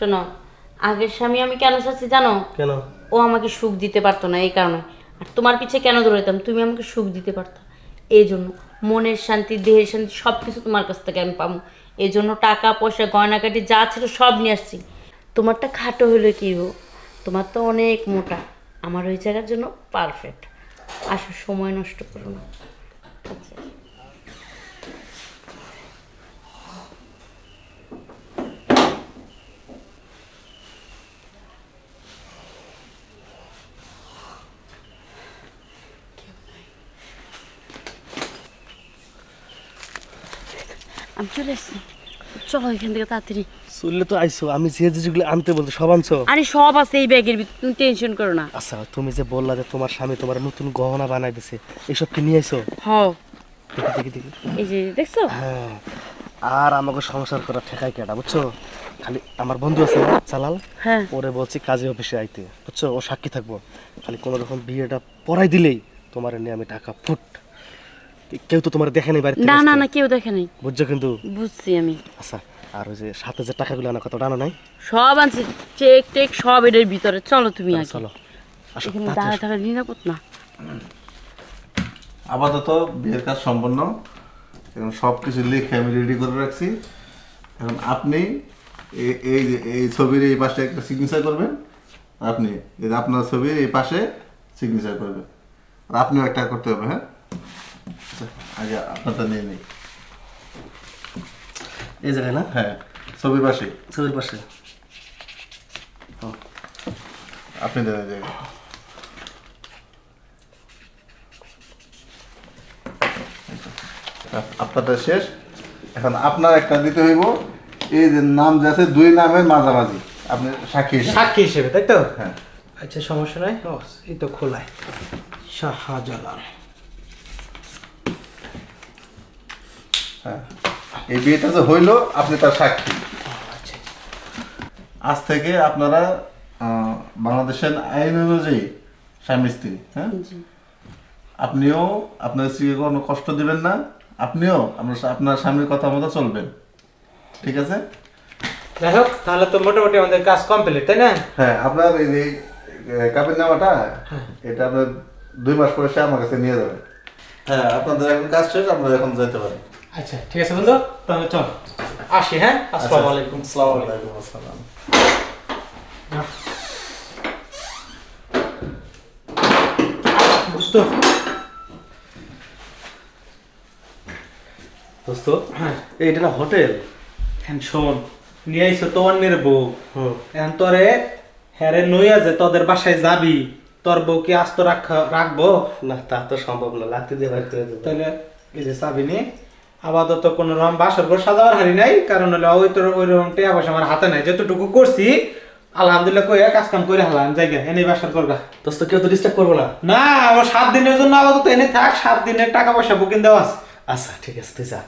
শোনো, আগের স্বামী আমি কেন চাচ্ছি জানো? কেন? ও আমাকে সুখ দিতে পারতো না, এই কারণে। আর তোমার পিছে কেন দৌড়াইতাম? তুমি আমাকে সুখ দিতে পারতো, এই জন্য। মনের শান্তি, দেহের শান্তি সব কিছু তোমার কাছ থেকে আমি পাবো। এই জন্য টাকা পয়সা গয়নাকাটি যা ছিল সব নিয়ে আসছি। তোমারটা খাটো হলে কি গো, তোমার তো অনেক মোটা, আমার ওই জায়গার জন্য পারফেক্ট। আসো, সময় নষ্ট করো না। আচ্ছা, আমি চলে এসছি। চলো এখান থেকে তাড়াতাড়ি। চললে তো আইসো, আমি যে যেগুলো আনতে বলতে সব আনছো? আরে সব আছে এই ব্যাগের ভিতরে, তুমি টেনশন করো না। আচ্ছা, তুমি যে বললা যে তোমার স্বামী তোমার নতুন গহনা বানাই দিছে, এসব কি নিয়ে আইছো? হ্যাঁ, দেখি দেখি দেখি। এই যে দেখছো? হ্যাঁ, আর আমাকে সংসার করা ঠেকাই কেটা বুঝছো? খালি আমার বন্ধু আছে না চালাল, হ্যাঁ, ওরে বলছি কাজে অফিসে আইতে, বুঝছো? ও সাক্ষী থাকবো। খালি কোনো রকম বিয়েটা পড়াই দিলেই তোমার নিয়ে আমি টাকা ফুট। কেউ তো তোমার দেখে নেই বাড়িতে? না না না, কেউ দেখে নাই। বুঝছো কিন্তু? বুঝছি আমি। আচ্ছা, আর ওই যে সাথে যে টাকাগুলো আনা কথা আনো নাই? সব আনছি, চেক টেক সব এর ভিতরে। চলো তুমি আগে। চলো আসো। এখানে দাঁড়ায় থাকা নিরাপদ না। আপাতত বিয়ের কাজ সম্পন্ন, এখন সব কিছু লিখে আমি রেডি করে রাখছি। এখন আপনি এই যে এই ছবির এই পাশে একটা সিগনেচার করবেন, আপনি এই যে আপনার ছবির এই পাশে সিগনেচার করবেন, আর আপনিও একটা করতে হবে। হ্যাঁ, আচ্ছা, আগে আপনারটা নিয়ে নিই। এই জায়গায় না? হ্যাঁ, ছবির পাশে। ছবির পাশে। আপনি দেন এই জায়গায়। আপনারটা শেষ। এখন আপনার একটা দিতে হইব, এই যে নাম যে আছে দুই নামের মাঝামাঝি, আপনি সাক্ষী হিসেবে। সাক্ষী হিসেবে, তাই তো? হ্যাঁ, আচ্ছা, সমস্যা নাই। ও, এই তো খোলায় শাহজালাল। হ্যাঁ, এই বিয়েটা যে হইলো আপনি তার সাক্ষী। আচ্ছা, আজ থেকে আপনারা বাংলাদেশের আইন অনুযায়ী স্বামী স্ত্রী। হ্যাঁ, আপনিও আপনার স্ত্রীকে কোনো কষ্ট দিবেন না, আপনিও আপনার স্বামীর কথা মতো চলবেন, ঠিক আছে? যাই হোক, তাহলে তো মোটামুটি আমাদের কাজ কমপ্লিট, তাই না? হ্যাঁ, আপনার এই যে কাবিন নামাটা, এটা আপনার 2 মাস পরে সে আমার কাছে নিয়ে যাবেন। হ্যাঁ, আপনাদের এখন কাজ শেষ, আপনারা এখন যেতে পারেন। আচ্ছা, ঠিক আছে বন্ধু, তাহলে চল আসি। হ্যাঁ, আসসালামু আলাইকুম। আসসালামু আলাইকুম। আসসালাম। দোস্ত, দোস্ত, হ্যাঁ, এইটা না হোটেল? এখন শোন, নিয়ে আইসো তো অন্যের বউ। হুম। এখন তোরে হ্যারে নইয়া যে তোদের বাসায় যাবি, তোর বউ কি আস্ত রাখবো? না, তা তো সম্ভব না, লাগতে দিয়ে বাইর করে দেবো। তাহলে এই যে চাবি নি, আপাতত কোনো রকম বাসর ঘর সাজাবার হারি নাই, কারণ হলো ওই তোর ওই রকম টেয়া পয়সা আমার হাতে নাই। যতটুকু করছি আলহামদুলিল্লাহ কইয়া কাজ কাম করে হালাম জায়গা এনে বাসর করবা। দোস্ত, কেউ তো ডিস্টার্ব করবো না? না, আমার 7 দিনের জন্য আপাতত এনে থাক, 7 দিনের টাকা পয়সা বুকিং দেওয়া আছে। আচ্ছা, ঠিক আছে, তুই যা,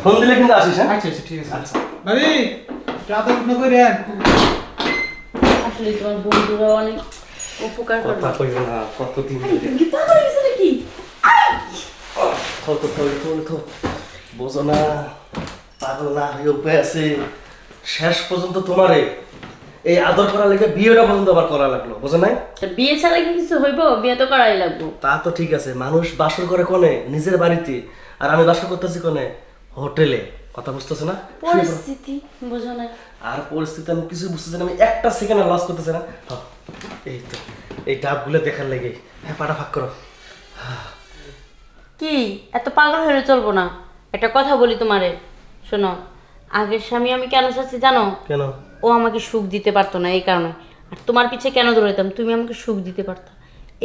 ফোন দিলে কিন্তু আসিস। হ্যাঁ, আচ্ছা আচ্ছা, ঠিক আছে। আচ্ছা ভাবি, রাতে উঠনো করে আসলে তোমার বন্ধুরা অনেক উপকার করে। কথা কইব না, কতদিন ধরে নাকি কত তো বোঝো না, পাগল না হয়ে উপায় আছে। শেষ পর্যন্ত তোমারে এই আদর করা লেগে বিয়েটা পর্যন্ত আবার করা লাগলো, বোঝো নাই? বিয়ে ছাড়া কি কিছু হইব? বিয়ে তো করাই লাগবো। তা তো ঠিক আছে, মানুষ বাসর করে কোনে? নিজের বাড়িতে। আর আমি বাসর করতেছি কোনে? হোটেলে। কথা বুঝতেছে না? পরিস্থিতি বুঝো না। আর পরিস্থিতি আমি কিছু বুঝতেছি না, আমি একটা সেকেন্ড লস করতেছি না। এই তো এই ডাবগুলো দেখার লেগে। হ্যাঁ, পাটা ফাঁক করো। কি এত পাগল হয়ে চলবো না? একটা কথা বলি তোমারে, শোনো, আগের স্বামী আমি কেন চাচ্ছি জানো? কেন? ও আমাকে সুখ দিতে পারতো না, এই কারণে। আর তোমার পিছে কেন দৌড়াইতাম? তুমি আমাকে সুখ দিতে পারতো,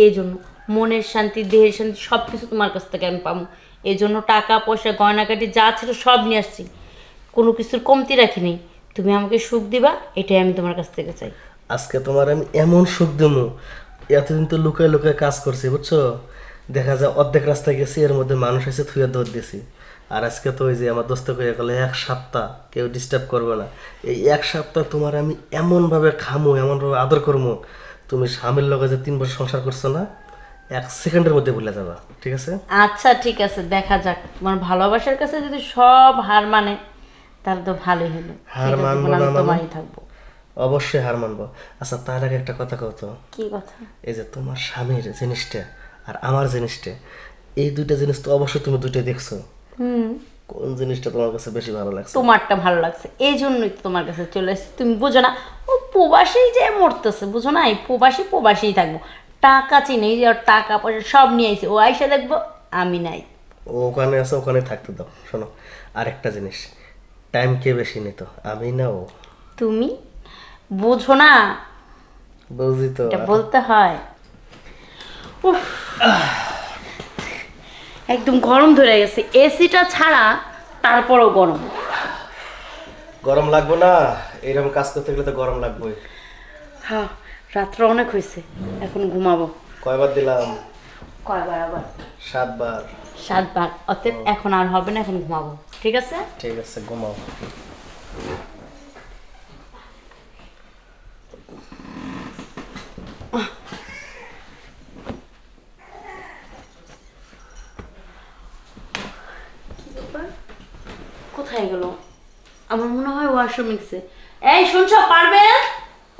এই জন্য। মনের শান্তি, দেহের শান্তি সব কিছু তোমার কাছ থেকে আমি পাবো। এই জন্য টাকা পয়সা গয়নাকাটি যা ছিল সব নিয়ে আসছি, কোনো কিছুর কমতি রাখিনি। তুমি আমাকে সুখ দিবা, এটাই আমি তোমার কাছ থেকে চাই। আজকে তোমার আমি এমন সুখ দেবো, এতদিন তো লুকায় লুকায় কাজ করছি, বুঝছো? দেখা যায় অর্ধেক রাস্তায় গেছি, এর মধ্যে মানুষ এসে থুয়ে দৌড় দিয়েছি। আর আজকে তো ওই যে আমার দোস্ত কয়ে গেলো 1 সপ্তাহ কেউ ডিস্টার্ব করবে না। এই 1 সপ্তাহ তোমার আমি এমনভাবে খামো, এমনভাবে আদর করবো, তুমি স্বামীর লগে যে 3 বছর সংসার করছো না, 1 সেকেন্ডের মধ্যে ভুলে যাবা, ঠিক আছে? আচ্ছা ঠিক আছে, দেখা যাক। তোমার ভালোবাসার কাছে যদি সব হার মানে, তাহলে তো ভালোই হলো। হার মানবো না আমি মানে? তোমারই থাকবো। অবশ্যই হার মানবো। আচ্ছা তার আগে একটা কথা কও তো, কি কথা? এই যে তোমার স্বামীর জিনিসটা আর আমার জিনিসটা, এই দুইটা জিনিস তো অবশ্যই তুমি দুইটাই দেখছো। কোন জিনিসটা তোমার কাছে বেশি ভালো লাগছে? তোমারটা ভালো লাগছে, এই জন্যই তো তোমার কাছে চলে এসেছি। তুমি বোঝো না, ও প্রবাসেই যে মরতেছে, বুঝো না? এই প্রবাসেই থাকবো। টাকা চিনে, এই যে ওর টাকা পয়সা সব নিয়ে আইছে, ও আইসা দেখবো আমি নাই। ও ওখানে আছে, ওখানে থাকতে দাও। শোনো আরেকটা জিনিস, টাইম কে বেশি নিত, আমি না ও? তুমি বোঝো না, বুঝি তো। এটা বলতে হয়। উফ, একদম গরম ধরে গেছে, এসিটা ছাড়া তারপরও গরম। গরম লাগবো না? এরকম কাজ করতে গেলে তো গরম লাগবেই। হ্যাঁ, রাত্র অনেক হয়েছে, এখন ঘুমাবো। কয়বার দিলাম? কয়বার আবার? 7 বার। 7 বার। অতএব এখন আর হবে না, এখন ঘুমাবো, ঠিক আছে? ঠিক আছে, ঘুমাও। কোথায় গেল? আমার মনে হয় ওয়াশরুম গেছে। এই শুনছ, পারবে?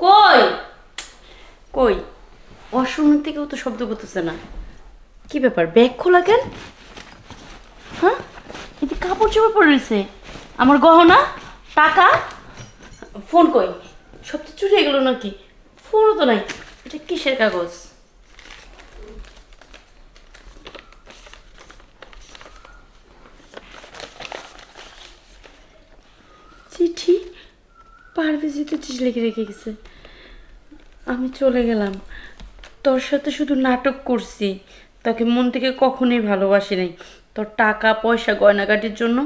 কই কই? ওয়াশরুম থেকেও তো শব্দ করতেছে না। কি ব্যাপার, ব্যাগ খোলা কেন? হ্যাঁ, এতে কাপড় চোপড় পরে রয়েছে, আমার গহনা, টাকা, ফোন কই? সব তো চুরি গেল নাকি? ফোনও তো নাই। এটা কিসের কাগজ? চিঠি, পারভেজি তো চিঠি লিখে রেখে গেছে। আমি চলে গেলাম, তোর সাথে শুধু নাটক করছি, তোকে মন থেকে কখনোই ভালোবাসি নাই। তোর টাকা পয়সা গয়নাগাটির জন্য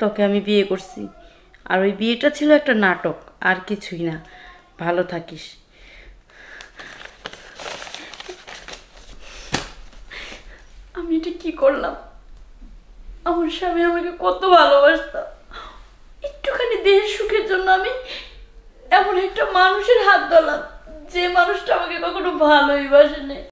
তোকে আমি বিয়ে করছি, আর ওই বিয়েটা ছিল একটা নাটক, আর কিছুই না। ভালো থাকিস। আমি এটা কি করলাম? আমার স্বামী আমাকে কত ভালোবাসতো, একটুখানি দেহের সুখের জন্য আমি এমন একটা মানুষের হাত ধরলাম যে মানুষটা আমাকে কখনো ভালোই বাসে নাই।